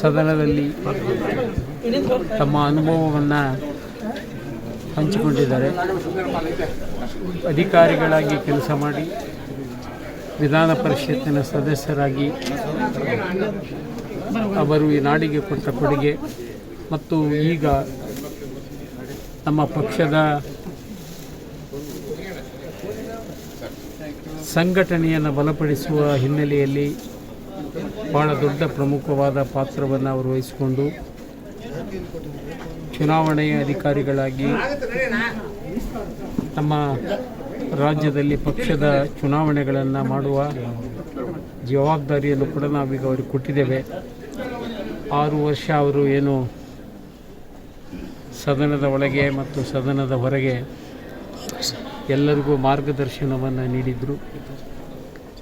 ಸದನದಲ್ಲಿ ತಮ್ಮ ಅನುಭವವನ್ನು ಹಂಚಿಕೊಂಡಿದ್ದಾರೆ. ಅಧಿಕಾರಿಗಳಾಗಿ ಕೆಲಸ ಮಾಡಿ ವಿಧಾನ ಪರಿಷತ್ತಿನ ಸದಸ್ಯರಾಗಿ ಅವರು ಈ ನಾಡಿಗೆ ಕೊಟ್ಟ ಕೊಡುಗೆ ಮತ್ತು ಈಗ ನಮ್ಮ ಪಕ್ಷದ ಸಂಘಟನೆಯನ್ನು ಬಲಪಡಿಸುವ ಹಿನ್ನೆಲೆಯಲ್ಲಿ ಭಾಳ ದೊಡ್ಡ ಪ್ರಮುಖವಾದ ಪಾತ್ರವನ್ನು ಅವರು ವಹಿಸಿಕೊಂಡು ಚುನಾವಣೆಯ ಅಧಿಕಾರಿಗಳಾಗಿ ನಮ್ಮ ರಾಜ್ಯದಲ್ಲಿ ಪಕ್ಷದ ಚುನಾವಣೆಗಳನ್ನು ಮಾಡುವ ಜವಾಬ್ದಾರಿಯನ್ನು ಕೂಡ ನಾವೀಗ ಅವರಿಗೆ ಕೊಟ್ಟಿದ್ದೇವೆ. 6 ವರ್ಷ ಅವರು ಏನು ಸದನದ ಒಳಗೆ ಮತ್ತು ಸದನದ ಹೊರಗೆ ಎಲ್ಲರಿಗೂ ಮಾರ್ಗದರ್ಶನವನ್ನು ನೀಡಿದರು.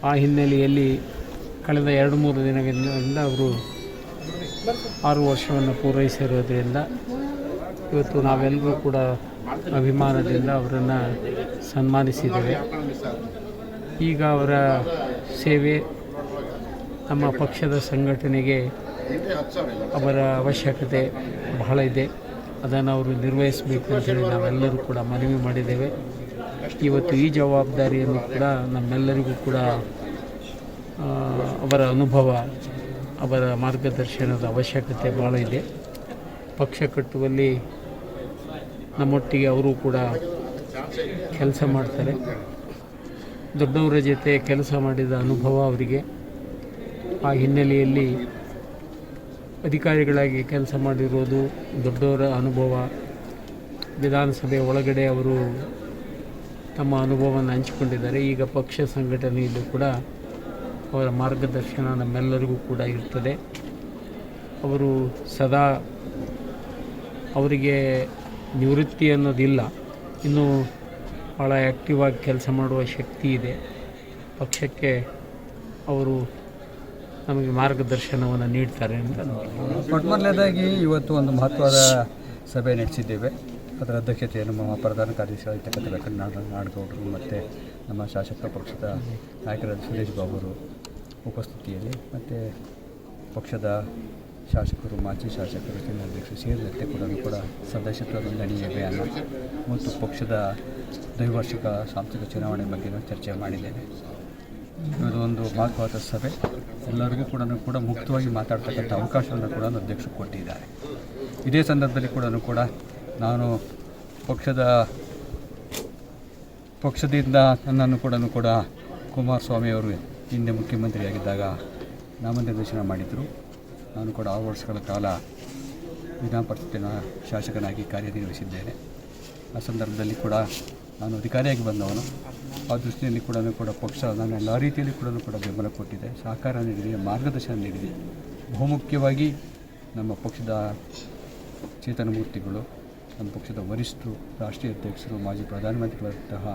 ಆ ಹಿನ್ನೆಲೆಯಲ್ಲಿ ಕಳೆದ 2-3 ದಿನಗಳಿಂದ ಅವರು 6 ವರ್ಷವನ್ನು ಪೂರೈಸಿರೋದ್ರಿಂದ ಇವತ್ತು ನಾವೆಲ್ಲರೂ ಕೂಡ ಅಭಿಮಾನದಿಂದ ಅವರನ್ನು ಸನ್ಮಾನಿಸಿದ್ದೇವೆ. ಈಗ ಅವರ ಸೇವೆ ನಮ್ಮ ಪಕ್ಷದ ಸಂಘಟನೆಗೆ ಅವರ ಅವಶ್ಯಕತೆ ಬಹಳ ಇದೆ. ಅದನ್ನು ಅವರು ನಿರ್ವಹಿಸಬೇಕು ಅಂತೇಳಿ ನಾವೆಲ್ಲರೂ ಕೂಡ ಮನವಿ ಮಾಡಿದ್ದೇವೆ. ಇವತ್ತು ಈ ಜವಾಬ್ದಾರಿಯನ್ನು ಕೂಡ ನಮ್ಮೆಲ್ಲರಿಗೂ ಕೂಡ ಅವರ ಅನುಭವ, ಅವರ ಮಾರ್ಗದರ್ಶನದ ಅವಶ್ಯಕತೆ ಭಾಳ ಇದೆ. ಪಕ್ಷ ಕಟ್ಟುವಲ್ಲಿ ನಮ್ಮೊಟ್ಟಿಗೆ ಅವರು ಕೂಡ ಕೆಲಸ ಮಾಡ್ತಾರೆ. ದೊಡ್ಡವರ ಜೊತೆ ಕೆಲಸ ಮಾಡಿದ ಅನುಭವ ಅವರಿಗೆ. ಆ ಹಿನ್ನೆಲೆಯಲ್ಲಿ ಅಧಿಕಾರಿಗಳಾಗಿ ಕೆಲಸ ಮಾಡಿರೋದು ದೊಡ್ಡವರ ಅನುಭವ. ವಿಧಾನಸಭೆ ಒಳಗಡೆ ಅವರು ತಮ್ಮ ಅನುಭವವನ್ನು ಹಂಚಿಕೊಂಡಿದ್ದಾರೆ. ಈಗ ಪಕ್ಷ ಸಂಘಟನೆಯಲ್ಲೂ ಕೂಡ ಅವರ ಮಾರ್ಗದರ್ಶನ ನಮ್ಮೆಲ್ಲರಿಗೂ ಕೂಡ ಇರ್ತದೆ. ಅವರು ಸದಾ ಅವರಿಗೆ ನಿವೃತ್ತಿ ಅನ್ನೋದಿಲ್ಲ, ಇನ್ನೂ ಭಾಳ ಆ್ಯಕ್ಟಿವ್ ಆಗಿ ಕೆಲಸ ಮಾಡುವ ಶಕ್ತಿ ಇದೆ. ಪಕ್ಷಕ್ಕೆ ಅವರು ನಮಗೆ ಮಾರ್ಗದರ್ಶನವನ್ನು ನೀಡ್ತಾರೆ ಅಂತ ಮೊದಲನೇದಾಗಿ ಇವತ್ತು ಒಂದು ಮಹತ್ವದ ಸಭೆ ನಡೆಸಿದ್ದೇವೆ. ಅದರ ಅಧ್ಯಕ್ಷತೆಯನ್ನು ನಮ್ಮ ಪ್ರಧಾನ ಕಾರ್ಯದರ್ಶಿ ನಾಡಗೌಡರು ಮತ್ತು ನಮ್ಮ ಶಾಸಕ ಪಕ್ಷದ ನಾಯಕರಾದ ಸುರೇಶ್ ಬಾಬುರು ಉಪಸ್ಥಿತಿಯಲ್ಲಿ ಮತ್ತು ಪಕ್ಷದ ಶಾಸಕರು, ಮಾಜಿ ಶಾಸಕರು, ಜಿಲ್ಲಾಧ್ಯಕ್ಷರು ಸೇರಿದಂತೆ ಕೂಡ ಸದಸ್ಯತ್ವ ನೋಂದಣಿ ಅಭಿಯಾನ ಮತ್ತು ಪಕ್ಷದ ದ್ವೈವಾರ್ಷಿಕ ಸಾಂಸ್ಥಿಕ ಚುನಾವಣೆ ಬಗ್ಗೆ ಚರ್ಚೆ ಮಾಡಿದ್ದೇನೆ. ಇದು ಒಂದು ಮಹತ್ವದ ಸಭೆ. ಎಲ್ಲರಿಗೂ ಕೂಡ ಮುಕ್ತವಾಗಿ ಮಾತಾಡ್ತಕ್ಕಂಥ ಅವಕಾಶವನ್ನು ಕೂಡ ಅಧ್ಯಕ್ಷರು ಕೊಟ್ಟಿದ್ದಾರೆ. ಇದೇ ಸಂದರ್ಭದಲ್ಲಿ ಕೂಡ ನಾನು ಪಕ್ಷದಿಂದ ನನ್ನನ್ನು ಕೂಡ ಕುಮಾರಸ್ವಾಮಿ ಅವರು ಹಿಂದೆ ಮುಖ್ಯಮಂತ್ರಿಯಾಗಿದ್ದಾಗ ನಾಮನಿರ್ದೇಶನ ಮಾಡಿದರು. ನಾನು ಕೂಡ 6 ವರ್ಷಗಳ ಕಾಲ ವಿಧಾನ ಪರಿಷತ್ತಿನ ಶಾಸಕನಾಗಿ ಕಾರ್ಯನಿರ್ವಹಿಸಿದ್ದೇನೆ. ಆ ಸಂದರ್ಭದಲ್ಲಿ ಕೂಡ ನಾನು ಅಧಿಕಾರಿಯಾಗಿ ಬಂದವನು. ಆ ದೃಷ್ಟಿಯಲ್ಲಿ ಕೂಡ ಪಕ್ಷ ನಾನು ಎಲ್ಲ ರೀತಿಯಲ್ಲಿ ಕೂಡ ಬೆಂಬಲ ಕೊಟ್ಟಿದೆ, ಸಹಕಾರ ನೀಡಿದೆ, ಮಾರ್ಗದರ್ಶನ ನೀಡಿದೆ. ಬಹುಮುಖ್ಯವಾಗಿ ನಮ್ಮ ಪಕ್ಷದ ಚೇತನ ಮೂರ್ತಿಗಳು, ನಮ್ಮ ಪಕ್ಷದ ವರಿಷ್ಠರು, ರಾಷ್ಟ್ರೀಯ ಅಧ್ಯಕ್ಷರು, ಮಾಜಿ ಪ್ರಧಾನಮಂತ್ರಿಗಳಂತಹ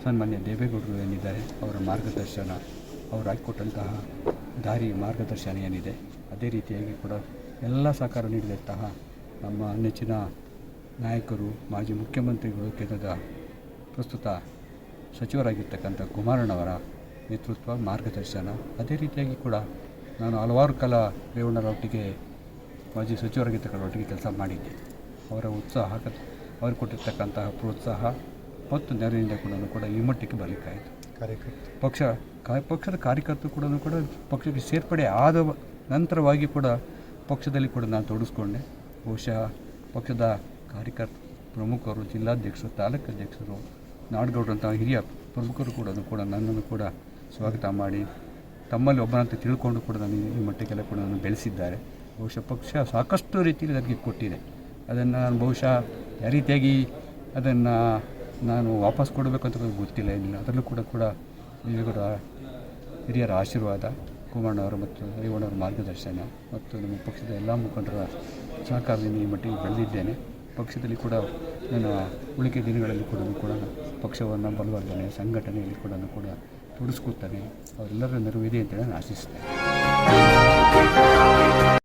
ಸನ್ಮಾನ್ಯ ದೇವೇಗೌಡರು ಏನಿದ್ದಾರೆ, ಅವರ ಮಾರ್ಗದರ್ಶನ, ಅವರು ಹಾಕಿಕೊಟ್ಟಂತಹ ದಾರಿ ಮಾರ್ಗದರ್ಶನ ಏನಿದೆ, ಅದೇ ರೀತಿಯಾಗಿ ಕೂಡ ಎಲ್ಲ ಸಹಕಾರ ನೀಡಿದಂತಹ ನಮ್ಮ ನೆಚ್ಚಿನ ನಾಯಕರು, ಮಾಜಿ ಮುಖ್ಯಮಂತ್ರಿಗಳು, ಕೇಂದ್ರದ ಪ್ರಸ್ತುತ ಸಚಿವರಾಗಿರ್ತಕ್ಕಂಥ ಕುಮಾರಣ್ಣವರ ನೇತೃತ್ವ, ಮಾರ್ಗದರ್ಶನ, ಅದೇ ರೀತಿಯಾಗಿ ಕೂಡ ನಾನು ಹಲವಾರು ಕಾಲ ರೇವಣ್ಣರೊಟ್ಟಿಗೆ ಮಾಜಿ ಸಚಿವರಾಗಿರ್ತಕ್ಕಂಥೊಟ್ಟಿಗೆ ಕೆಲಸ ಮಾಡಿದ್ದೆ. ಅವರ ಉತ್ಸಾಹ, ಅವರು ಕೊಟ್ಟಿರ್ತಕ್ಕಂತಹ ಪ್ರೋತ್ಸಾಹ ಮತ್ತು ನೆರವಿನಿಂದ ಕೂಡ ಈ ಮಟ್ಟಕ್ಕೆ ಬರಲಿಕ್ಕಾಯಿತು. ಪಕ್ಷದ ಕಾರ್ಯಕರ್ತರು ಕೂಡ ಪಕ್ಷಕ್ಕೆ ಸೇರ್ಪಡೆ ಆದ ನಂತರವಾಗಿ ಕೂಡ ಪಕ್ಷದಲ್ಲಿ ಕೂಡ ನಾನು ತೊಡಗಿಸ್ಕೊಂಡೆ. ಬಹುಶಃ ಪಕ್ಷದ ಪ್ರಮುಖರು, ಜಿಲ್ಲಾಧ್ಯಕ್ಷರು, ತಾಲೂಕು ಅಧ್ಯಕ್ಷರು, ನಾಡಗೌಡರಂಥ ಹಿರಿಯ ಪ್ರಮುಖರು ಕೂಡ ನನ್ನನ್ನು ಕೂಡ ಸ್ವಾಗತ ಮಾಡಿ ತಮ್ಮಲ್ಲಿ ಒಬ್ಬನಂತ ತಿಳ್ಕೊಂಡು ಕೂಡ ನಾನು ಈ ಮಟ್ಟಕ್ಕೆಲ್ಲ ಕೂಡ ನಾನು ಬೆಳೆಸಿದ್ದಾರೆ. ಬಹುಶಃ ಪಕ್ಷ ಸಾಕಷ್ಟು ರೀತಿಯಲ್ಲಿ ನನಗೆ ಕೊಟ್ಟಿದೆ. ಅದನ್ನು ನಾನು ಬಹುಶಃ ಯಾವ ರೀತಿಯಾಗಿ ಅದನ್ನು ನಾನು ವಾಪಸ್ ಕೊಡಬೇಕಂತ ಗೊತ್ತಿಲ್ಲ, ಏನಿಲ್ಲ. ಅದರಲ್ಲೂ ಕೂಡ ದೇವೇಗೌಡ ಹಿರಿಯರ ಆಶೀರ್ವಾದ, ಕುಮಾರಣ್ಣವರ ಮತ್ತು ರೇವಣ್ಣವರ ಮಾರ್ಗದರ್ಶನ ಮತ್ತು ನಮ್ಮ ಪಕ್ಷದ ಎಲ್ಲ ಮುಖಂಡರ ಸಹಕಾರದಿಂದ ಈ ಮಟ್ಟಿಗೆ ಬೆಳೆದಿದ್ದೇನೆ. ಪಕ್ಷದಲ್ಲಿ ಕೂಡ ನನ್ನ ಉಳಿಕೆ ದಿನಗಳಲ್ಲಿ ಕೂಡ ಪಕ್ಷವನ್ನು ಬಲವರ್ಧನೆ, ಸಂಘಟನೆಯಲ್ಲಿ ಕೂಡ ತೊಡಗಿಸ್ಕೊತಾನೆ. ಅವರೆಲ್ಲರ ನೆರವಿದೆ ಅಂತೇಳಿ ನಾನು ಆಶಿಸ್ತೇನೆ.